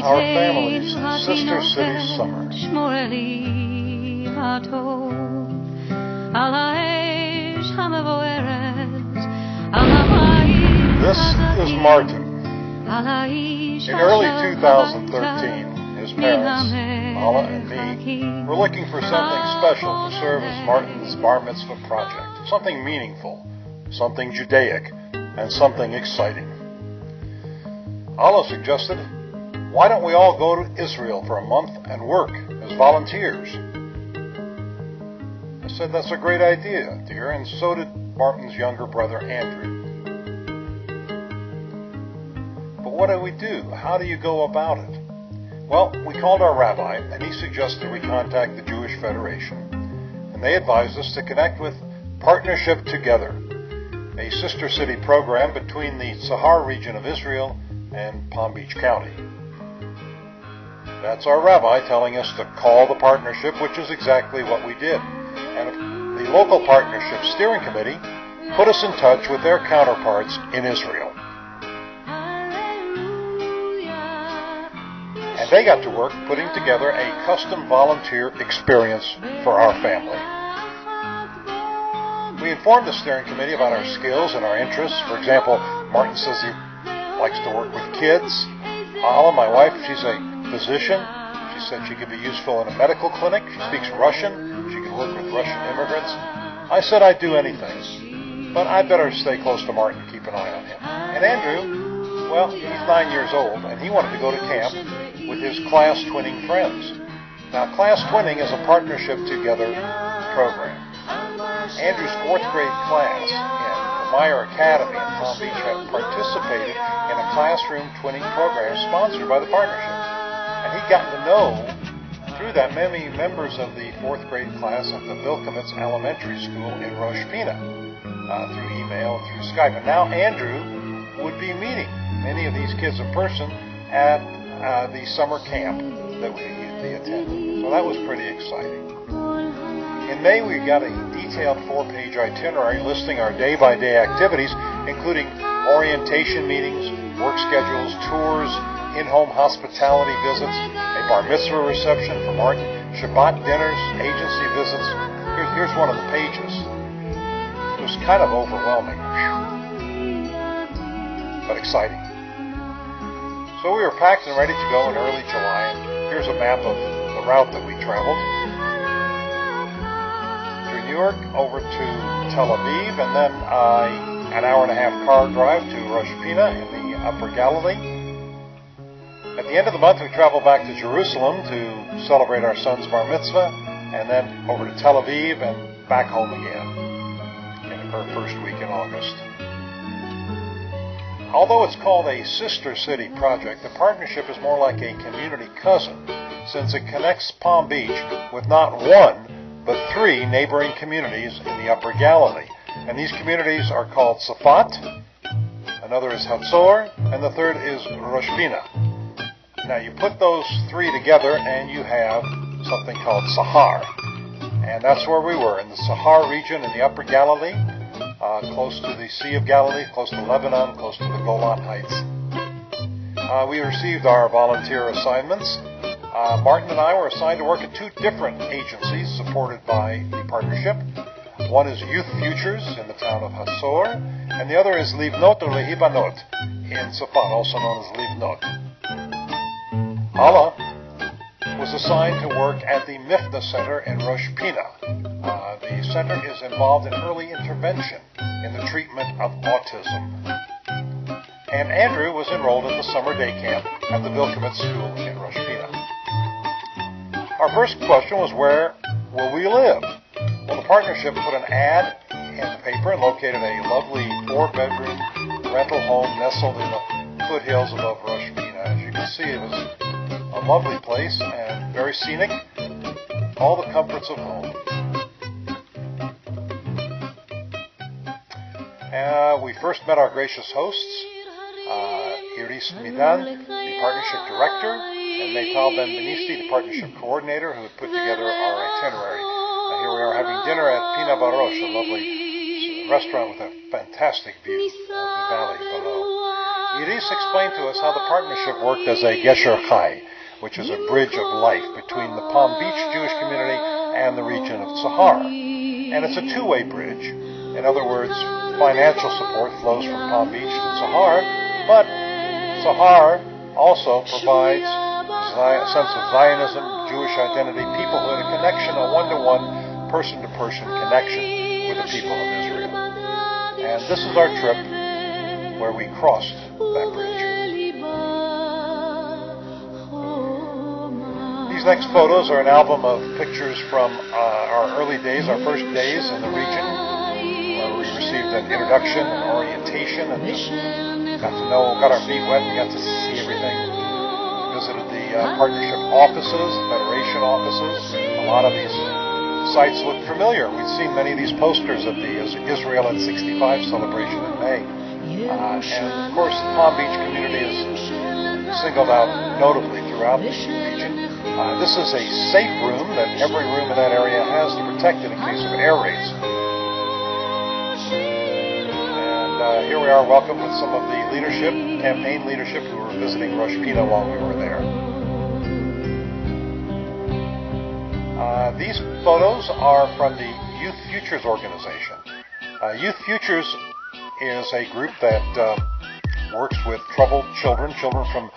Our family's Sister City Summer. This is Martin. In early 2013, his parents, Mala and me, were looking for something special to serve as Martin's Bar Mitzvah project. Something meaningful, something Judaic, and something exciting. Allah suggested, why don't we all go to Israel for a month and work as volunteers? I said, that's a great idea, dear, and so did Martin's younger brother, Andrew. But what do we do? How do you go about it? Well, we called our rabbi, and he suggested we contact the Jewish Federation, and they advised us to connect with Partnership Together, a sister city program between the Tzahar Region of Israel and Palm Beach County. That's our rabbi telling us to call the partnership, which is exactly what we did. And the local partnership steering committee put us in touch with their counterparts in Israel. And they got to work putting together a custom volunteer experience for our family. We informed the steering committee about our skills and our interests. For example, Martin says he likes to work with kids. Ala, my wife, she's a physician. She said she could be useful in a medical clinic. She speaks Russian. She could work with Russian immigrants. I said I'd do anything, but I'd better stay close to Martin, keep an eye on him. And Andrew, well, he's 9 years old, and he wanted to go to camp with his class twinning friends. Now, class twinning is a Partnership Together program. Andrew's 4th grade class in the Meyer Academy in Palm Beach had participated in a classroom twinning program sponsored by the partnership. And he'd gotten to know, through that, many members of the 4th grade class at the Vilkamitz Elementary School in Rosh Pina, through email and through Skype. And now Andrew would be meeting many of these kids in person at the summer camp that they attended. So that was pretty exciting. In May, we got a detailed 4-page itinerary listing our day-by-day activities, including orientation meetings, work schedules, tours, in-home hospitality visits, a bar mitzvah reception for Martin, Shabbat dinners, agency visits. Here's one of the pages. It was kind of overwhelming, but exciting. So we were packed and ready to go in early July, and here's a map of the route that we traveled. Through New York, over to Tel Aviv, and then an hour-and-a-half car drive to Rosh Pina in the Upper Galilee. At the end of the month, we traveled back to Jerusalem to celebrate our son's Bar Mitzvah, and then over to Tel Aviv and back home again in our first week in August. Although it's called a sister city project, the partnership is more like a community cousin, since it connects Palm Beach with not one, but 3 neighboring communities in the Upper Galilee. And these communities are called Safat, another is Hatzor, and the third is Rosh Pina. Now you put those 3 together and you have something called Tzahar. And that's where we were, in the Tzahar region in the Upper Galilee, close to the Sea of Galilee, close to Lebanon, close to the Golan Heights. We received our volunteer assignments. Martin and I were assigned to work at 2 different agencies supported by the partnership. One is Youth Futures in the town of Hatzor, and the other is Livnot or Lehibanot in Safat, also known as Livnot. Allah was assigned to work at the Mifna Center in Rosh Pina. The center is involved in early intervention in the treatment of autism. And Andrew was enrolled in the summer day camp at the Vilkamitz School in Rosh Pina. Our first question was, where will we live? Well, the partnership put an ad in the paper and located a lovely 4-bedroom rental home nestled in the foothills above Rosh Pina. As you can see, it was a lovely place and very scenic, all the comforts of home. We first met our gracious hosts, Iris Midan, the partnership director, and Meital Ben-Benisti, the partnership coordinator, who had put together our itinerary. Here we are having dinner at Pina Barosh, a lovely restaurant with a fantastic view of the valley below. Iris explained to us how the partnership worked as a Gesher Chai, which is a bridge of life between the Palm Beach Jewish community and the region of Tzahar. And it's a two-way bridge. In other words, financial support flows from Palm Beach to Tzahar, but Tzahar also provides a sense of Zionism, Jewish identity, peoplehood, a connection, a one-to-one, person-to-person connection with the people of Israel. And this is our trip where we crossed that bridge. These next photos are an album of pictures from our early days, our first days in the region, where we received an introduction, an orientation, and got our feet wet and got to see everything. Visited the partnership offices, federation offices. A lot of these sites look familiar. We've seen many of these posters at the Israel at 65 celebration in May. And of course, the Palm Beach community is singled out notably throughout the region. This is a safe room that every room in that area has to protect it in case of air raids. And here we are, welcome with some of the leadership, campaign leadership, who were visiting Rosh Pina while we were there. These photos are from the Youth Futures organization. Youth Futures is a group that works with troubled children from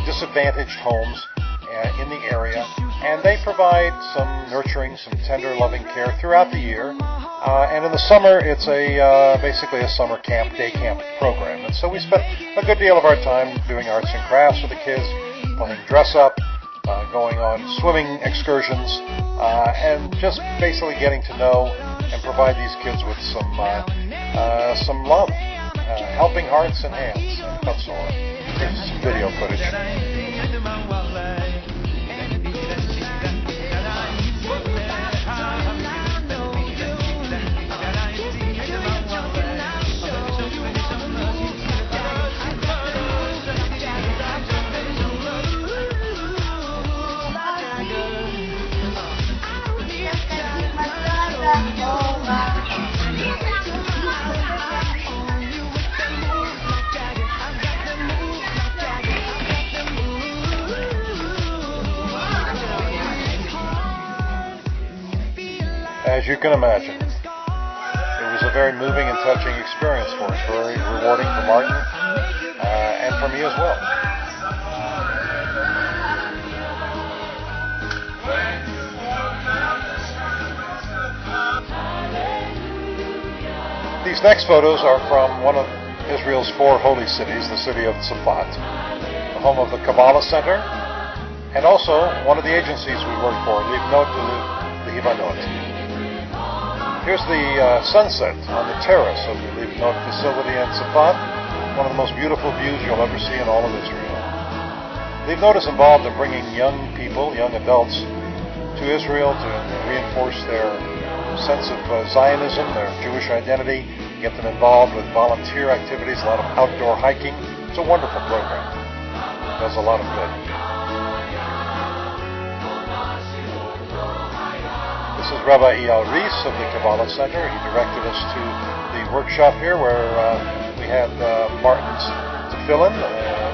disadvantaged homes in the area, and they provide some nurturing, some tender, loving care throughout the year. And in the summer, it's basically a summer camp, day camp program. And so we spent a good deal of our time doing arts and crafts with the kids, playing dress up, going on swimming excursions, and just basically getting to know and provide these kids with some love, helping hearts and hands, and that's all. Here's some video footage. As you can imagine, it was a very moving and touching experience for us, very rewarding for Martin and for me as well. These next photos are from one of Israel's 4 holy cities, the city of Tzafat, the home of the Kabbalah Center, and also one of the agencies we work for, Livnot Lehivanot. Here's the sunset on the terrace of the Livnot facility in Tzafat, one of the most beautiful views you'll ever see in all of Israel. Livnot is involved in bringing young people, young adults, to Israel to reinforce their sense of Zionism, their Jewish identity, get them involved with volunteer activities, a lot of outdoor hiking. It's a wonderful program. It does a lot of good. This is Rabbi Eyal Weisz of the Kabbalah Center. He directed us to the workshop here where we had Martin's tefillin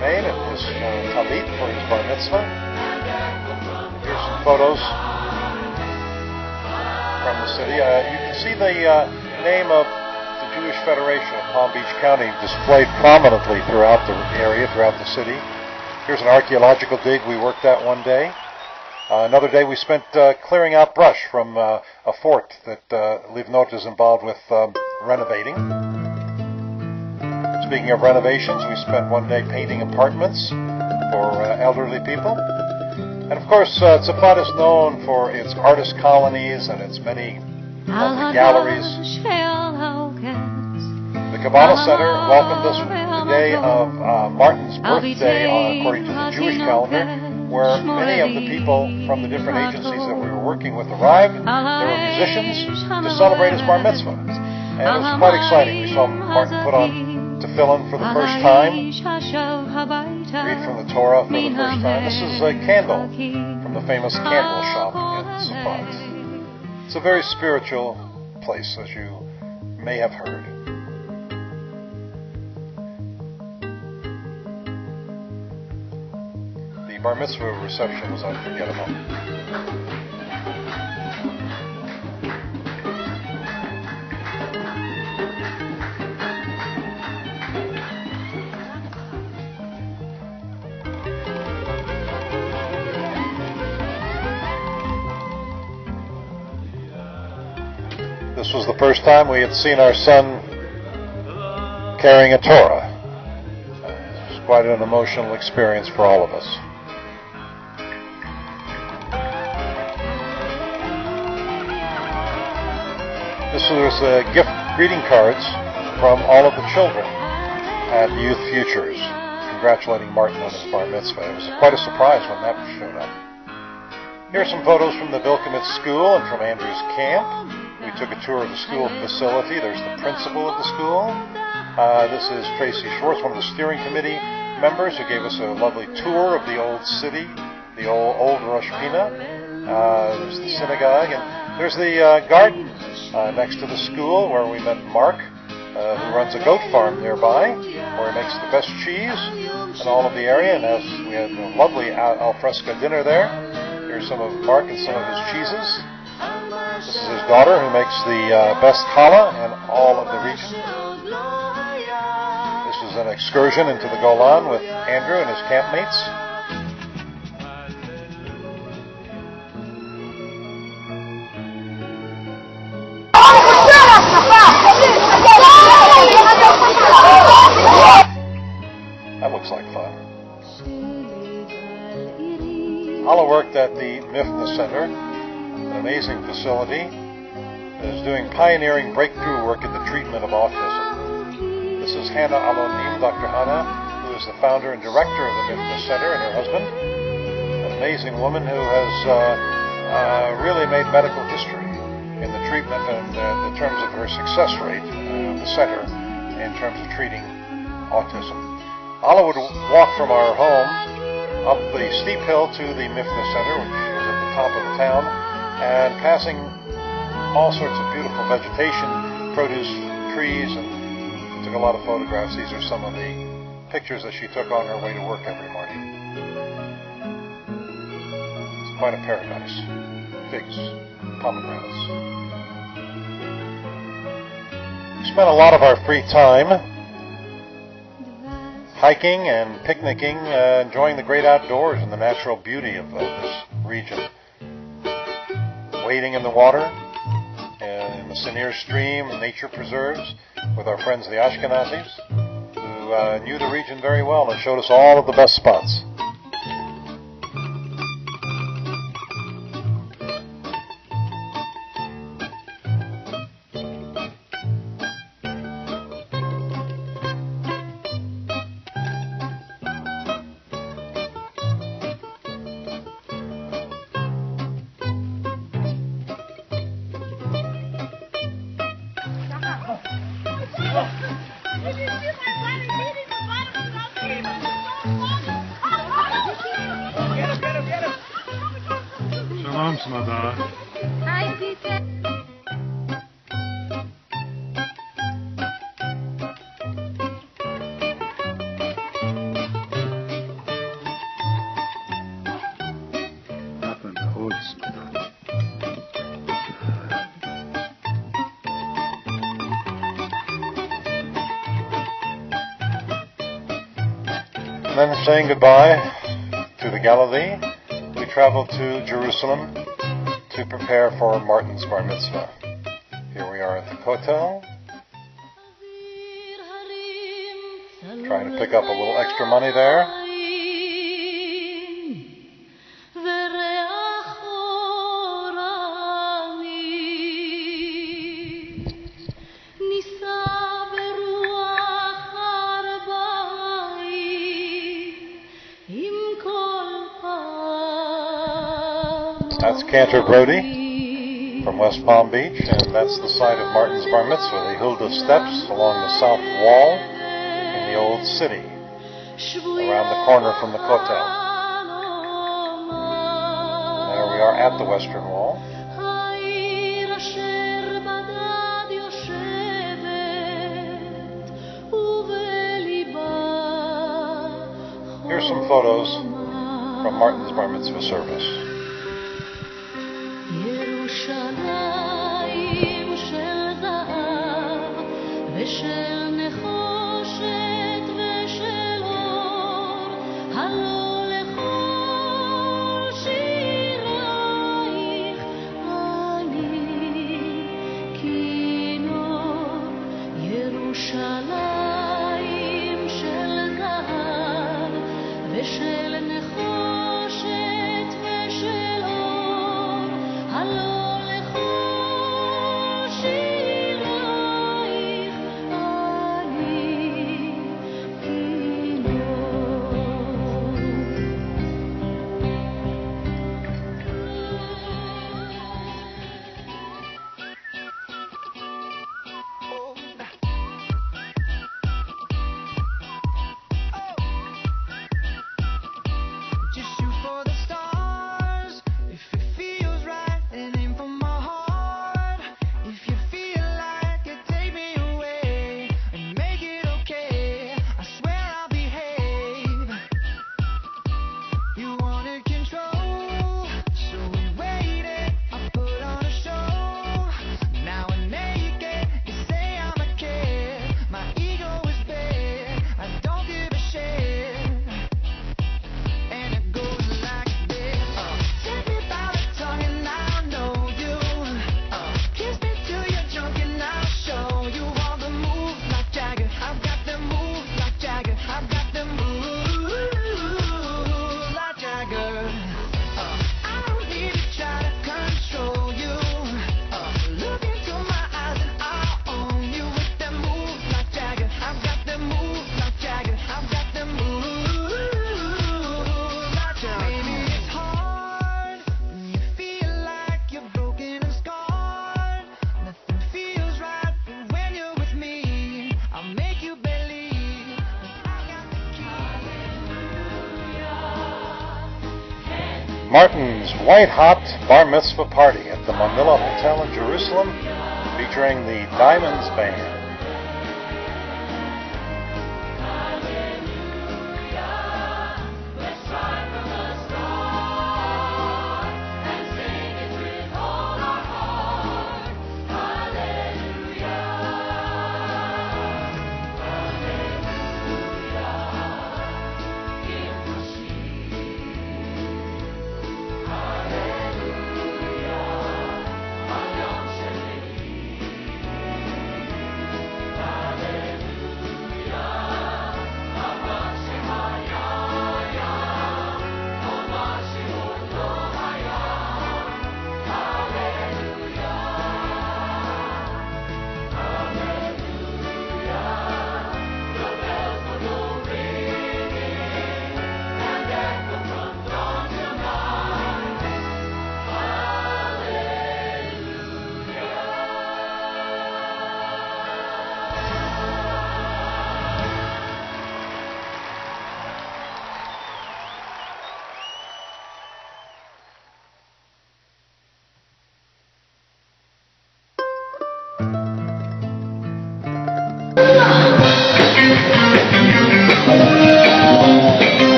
made and his talit for his Bar Mitzvah. Here's some photos from the city. You can see the name of the Jewish Federation of Palm Beach County displayed prominently throughout the area, throughout the city. Here's an archaeological dig we worked at one day. Another day we spent clearing out brush from a fort that Livnot is involved with renovating. Speaking of renovations, we spent one day painting apartments for elderly people. And of course, Tzafat is known for its artist colonies and its many lovely galleries. The Kabbalah Center welcomed us the day of Martin's birthday, according to the Jewish calendar, where many of the people from the different agencies that we were working with arrived. There were musicians to celebrate his Bar Mitzvah. And it was quite exciting. We saw Martin put on tefillin for the first time, read from the Torah for the first time. This is a candle from the famous candle shop in Tzafat. It's a very spiritual place, as you may have heard. The Bar Mitzvah reception was unforgettable. This was the first time we had seen our son carrying a Torah. It was quite an emotional experience for all of us. This was gift greeting cards from all of the children at Youth Futures, congratulating Martin on his Bar Mitzvah. It was quite a surprise when that showed up. Here are some photos from the Vilkamitz School and from Andrew's camp. We took a tour of the school facility. There's the principal of the school. This is Tracy Schwartz, one of the steering committee members, who gave us a lovely tour of the old city, the old Rosh Pina. There's the synagogue, and there's the garden next to the school where we met Mark, who runs a goat farm nearby, where he makes the best cheese in all of the area, and we had a lovely al fresco dinner there. Here's some of Mark and some of his cheeses. This is his daughter, who makes the best challah in all of the region. This is an excursion into the Golan with Andrew and his campmates. That looks like fun. Alla worked at the Mifna Center, an amazing facility that is doing pioneering breakthrough work in the treatment of autism. This is Hannah Alonim, Dr. Hannah, who is the founder and director of the Mifna Center, and her husband, an amazing woman who has really made medical history in the treatment and in terms of her success rate of the center in terms of treating autism. Alla would walk from our home up the steep hill to the Mifna Center, which is at the top of the town, and passing all sorts of beautiful vegetation, produce, trees, and took a lot of photographs. These are some of the pictures that she took on her way to work every morning. It's quite a paradise. Figs, pomegranates. We spent a lot of our free time hiking and picnicking, enjoying the great outdoors and the natural beauty of this region. Wading in the water, in the Sinir Stream, nature preserves, with our friends the Ashkenazis, who knew the region very well and showed us all of the best spots. Shalom, Smada. Hi, Peter. Happened, hold Smada. And then saying goodbye to the Galilee, we traveled to Jerusalem to prepare for Martin's Bar Mitzvah. Here we are at the Kotel, trying to pick up a little extra money there. That's Cantor Brody from West Palm Beach, and that's the site of Martin's Bar Mitzvah, the Hilda Steps along the south wall in the old city, around the corner from the Kotel. There we are at the Western Wall. some photos from Martin's Bar Mitzvah service. ירושלים של זהב ושל נחושת ושל אור, הלא לכל שירייך אני כינור. ירושלים של זהב ושל נחושת ושל אור, הלא Martin's white-hot Bar Mitzvah party at the Manila Hotel in Jerusalem, featuring the Diamonds Band.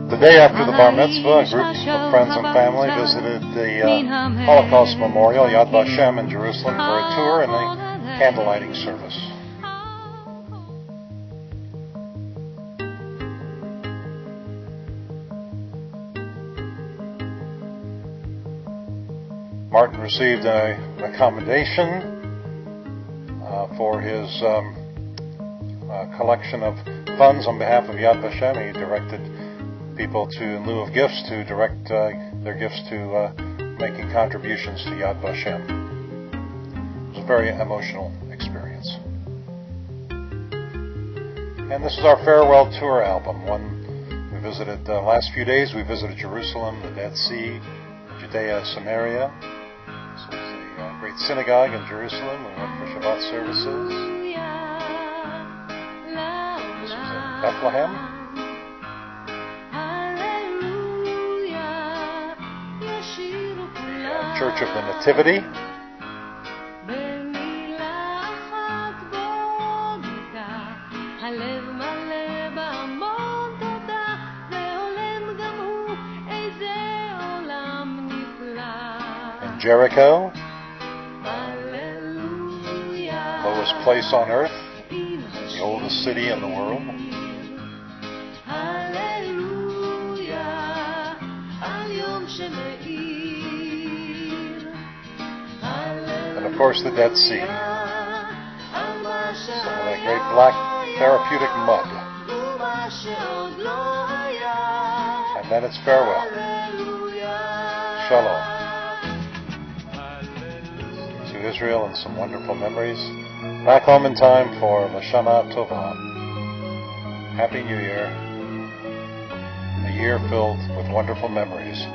The day after the Bar Mitzvah, a group of friends and family visited the Holocaust Memorial, Yad Vashem in Jerusalem, for a tour and a candlelighting service. Martin received an accommodation for his collection of funds on behalf of Yad Vashem. He directed people to, in lieu of gifts, to direct their gifts to making contributions to Yad Vashem. It was a very emotional experience. And this is our farewell tour album. One we visited the last few days. We visited Jerusalem, the Dead Sea, Judea, Samaria. great synagogue in Jerusalem. We went for Shabbat services. This was in Bethlehem. The Church of the Nativity. In Jericho. Lowest place on earth. The oldest city in the world. And of course the Dead Sea. Some of that great black therapeutic mud. And then it's farewell. Shalom. To Israel and some wonderful memories. Back home in time for Lashana Tova. Happy New Year. A year filled with wonderful memories.